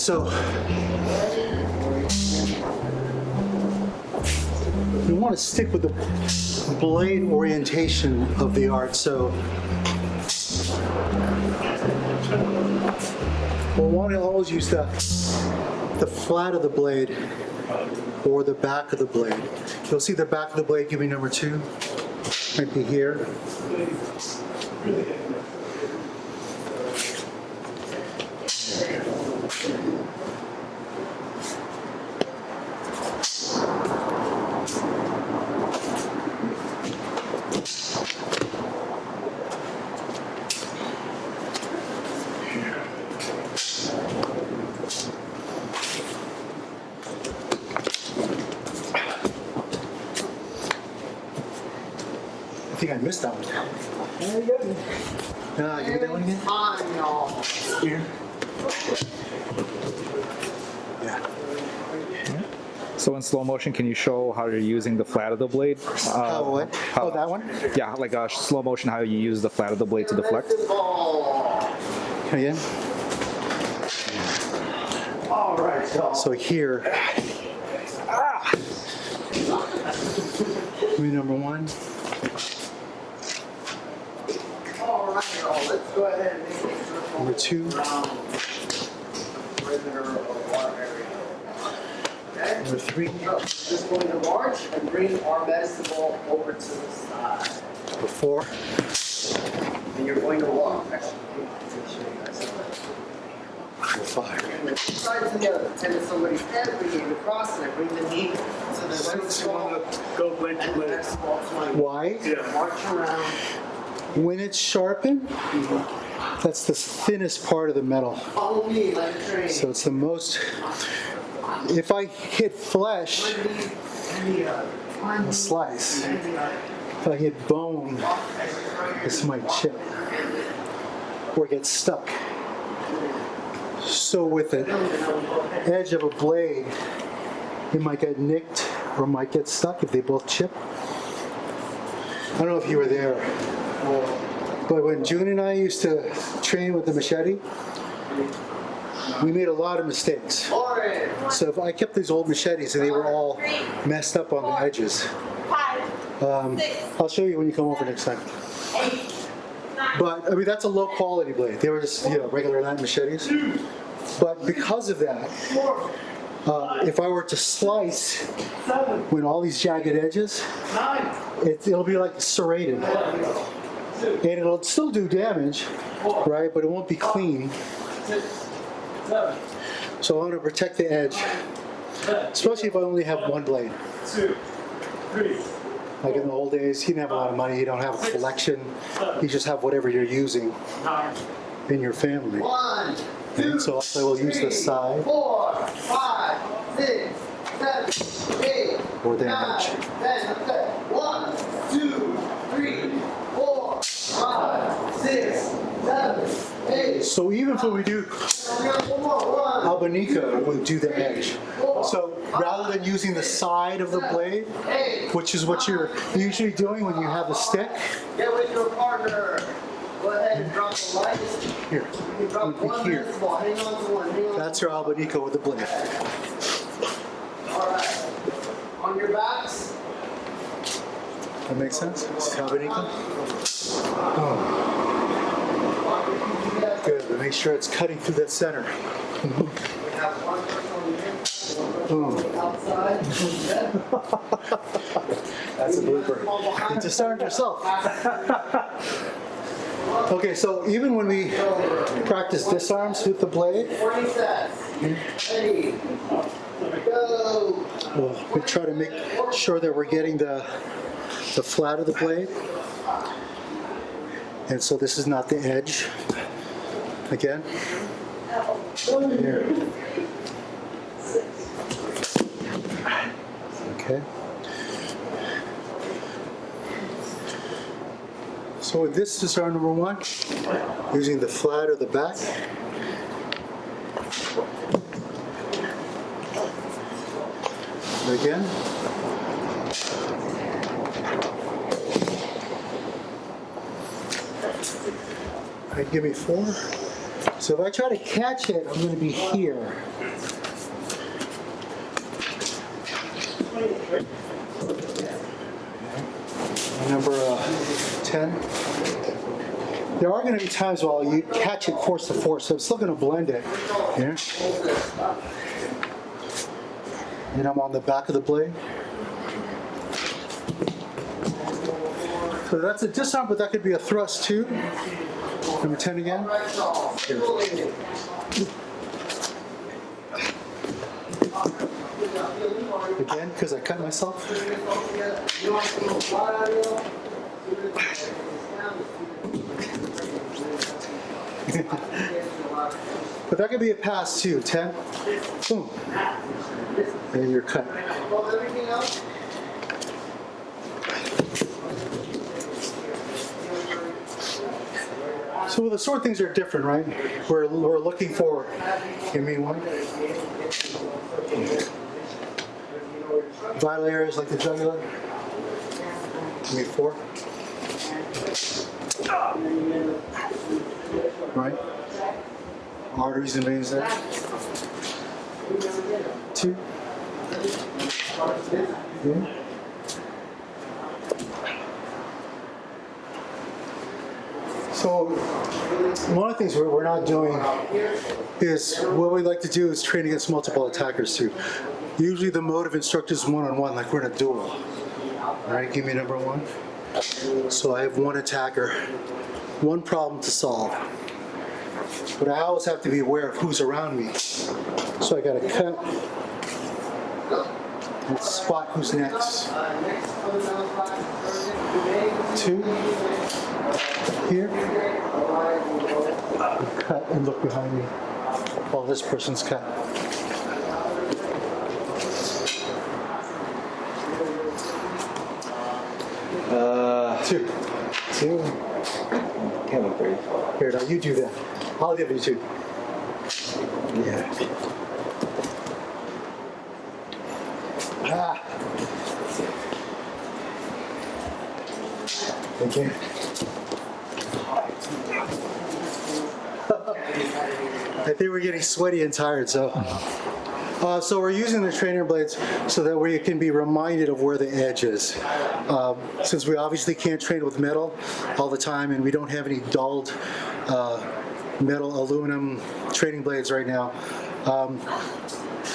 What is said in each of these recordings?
so we want to stick with the blade orientation of the art. So we'll want to always use the flat of the blade or the back of the blade. You'll see the back of the blade, give me number 2, might be here. I think I missed that one. Very good. Give me that one again. Here. Yeah. So in slow motion, can you show how you're using the flat of the blade? How what? Oh, that one? Yeah, like slow motion, how you use the flat of the blade to deflect. Again. All right, So here. Give me number 1. all right, let's go ahead and make it Number 2. perimeter of the water area. Okay? Number 3. So, just going to march and bring our medicine ball over to the side. Number 4. And you're going to walk. Actually, let me show you guys. Number 5. Bring the two sides together. Pretend it's somebody's head. Bring it across and then bring the knee to the medicine ball. Go blade to And the blade. medicine ball to my Why? march around. When it's sharpened, that's the thinnest part of the metal. Follow me like a train. So it's the most. If I hit flesh, a slice. If I hit bone, this might chip or get stuck. So with the edge of a blade, it might get nicked or might get stuck if they both chip. I don't know if you were there, but when June and I used to train with the machete, we made a lot of mistakes. So if I kept these old machetes and they were all messed up on the edges. I'll show you when you come over next time. But I mean, that's a low quality blade. They were just, regular knife machetes. But because of that, if I were to slice with all these jagged edges, it'll be like serrated. And it'll still do damage, right? But it won't be clean. So I want to protect the edge, especially if I only have one blade. 2, 3. Like in the old days, you didn't have a lot of money, you don't have a collection, you just have whatever you're using in your family. 1, 2, And so I will use this side 4, 5, 6, 7, 8, or 9, damage. 10. Okay. 1, 2, 3, 4, 5, 6, 7, 8. So even if we do One more. 1, Albanico, we'll do the edge. So rather than using the side of the blade, 8. which is what you're usually doing when you have a stick, Get with your partner. Go ahead and drop the light. here, You can drop it'd be one here. medicine ball. Hang on to one. Hang on. That's your Albanico with the blade. All right. On your backs. That makes sense? It's Albanico. Good, but make sure it's cutting through that center. We have one person on the outside. That's a blooper. You disarmed yourself. Okay, so even when we practice disarms with the blade, 40 sets. Ready. Go. we try to make sure that we're getting the flat of the blade. And so this is not the edge. Again. Here. Okay. So this is our number 1, using the flat or the back. Again. All right, give me 4. So if I try to catch it, I'm going to be here. Number 10. There are going to be times while you catch it force to force, so I'm still going to blend it. Here. And I'm on the back of the blade. So that's a disarm, but that could be a thrust too. Number 10 again. Again, because I cut myself. But that could be a pass too. 10. Boom. And you're cut. So with the sword, things are different, right? We're looking for, give me one. Vital areas like the jugular. Give me 4. Right? Arteries and veins there. 2. Yeah. So one of the things we're not doing is, what we like to do is train against multiple attackers too. Usually the mode of instructor is one-on-one, like we're in a duel. All right, give me number 1. So I have one attacker, one problem to solve. But I always have to be aware of who's around me. So I gotta cut and spot who's next. 2. Here. Cut and look behind me while this person's cut. Two. Can't be 3. Here, now you do that. I'll give you 2. Yeah. Ah. Okay. I think we're getting sweaty and tired, so. So we're using the trainer blades so that we can be reminded of where the edge is. Since we obviously can't train with metal all the time, and we don't have any dulled metal aluminum training blades right now,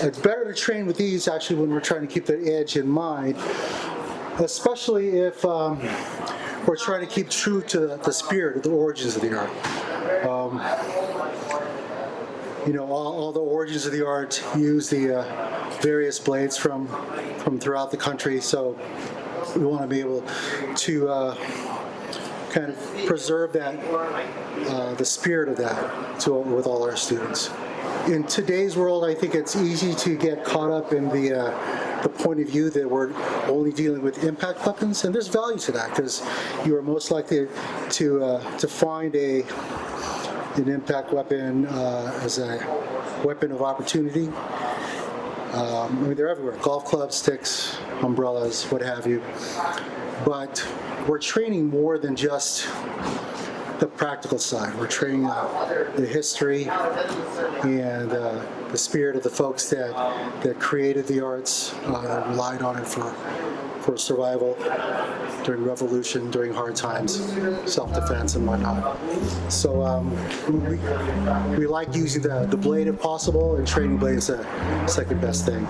it's better to train with these actually when we're trying to keep the edge in mind, especially if we're trying to keep true to the spirit of the origins of the art. You know, all the origins of the art use the various blades from throughout the country, so we want to be able to kind of preserve that, the spirit of that with all our students. In today's world, I think it's easy to get caught up in the point of view that we're only dealing with impact weapons, and there's value to that because you are most likely to find an impact weapon as a weapon of opportunity. I mean, they're everywhere: golf clubs, sticks, umbrellas, what have you. But we're training more than just the practical side. We're training the history and the spirit of the folks that created the arts, that relied on it for survival during revolution, during hard times, self-defense and whatnot. So we like using the blade if possible, and training blade is the second best thing.